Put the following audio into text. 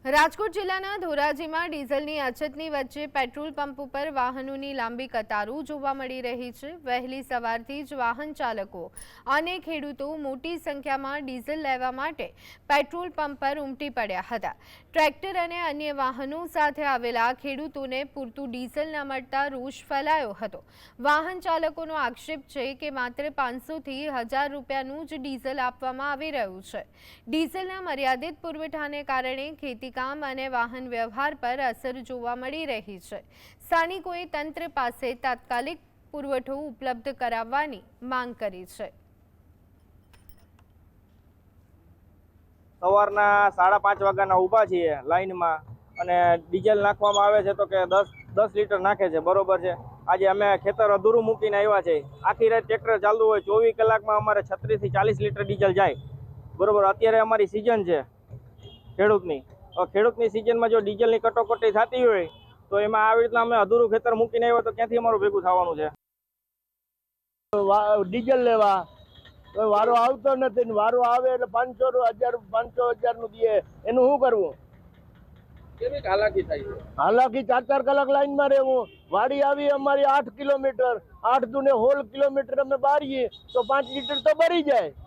રાજકોટ જિલ્લાના ધોરાજીમાં ડીઝલની અછતની વચ્ચે પેટ્રોલ પંપ ઉપર વાહનોની લાંબી કતારો જોવા મળી રહી છે। વહેલી સવારથી જ વાહન ચાલકો અને ખેડૂતો મોટી સંખ્યામાં ડીઝલ લેવા માટે પેટ્રોલ પંપ પર ઉમટી પડ્યા હતા। ટ્રેક્ટર અને અન્ય વાહનો સાથે આવેલા ખેડૂતોને પૂરતું ડીઝલ ન મળતા રોષ ફેલાયો હતો। વાહન ચાલકોનો આક્ષેપ છે કે માત્ર 500 થી 1000 રૂપિયાનું જ ડીઝલ આપવામાં આવી રહ્યું છે। ડીઝલના મર્યાદિત પુરવઠાને કારણે ખેતી કામ અને વાહન વ્યવહાર પર અસર જોવા મળી રહી છે। સ્થાનિકોએ તંત્ર પાસે તાત્કાલિક પુરવઠો ઉપલબ્ધ કરાવવાની માંગ કરી છે। સવારના 5:30 વાગ્યાના ઊભા છીએ લાઈનમાં અને ડીઝલ નાખવામાં આવે છે તો કે 10 લીટર નાખે છે, બરોબર છે। આજે અમે ખેતર અધૂરું મૂકીને આવ્યા છે। આખી રાત ટ્રેક્ટર ચાલુ હોય, 24 કલાકમાં અમારે 36 થી 40 લીટર ડીઝલ જાય, બરોબર। અત્યારે અમારી સિઝન છે ખેડૂતની। ખેડૂતની સિઝનમાં જો ડીઝલની કટોકટી થતી હોય તો એમાં આવી રીતના અમે અધૂરું ખેતર મૂકીને આવ્યા તો ક્યાંથી અમારું ભેગું થવાનું છે? ડીઝલ લેવા તો વારો આવતો નથી, વારો આવે એટલે 500 નું દે, એનું શું કરવું? કેવી હાલાકી થાય છે? હાલાકી 4 કલાક લાઈનમાં રહેવું। વાડી આવી અમારી 8 કિલોમીટર, 8 દુને 16 કિલોમીટર અમે બારીએ તો 5 લીટર તો ભરી જાય।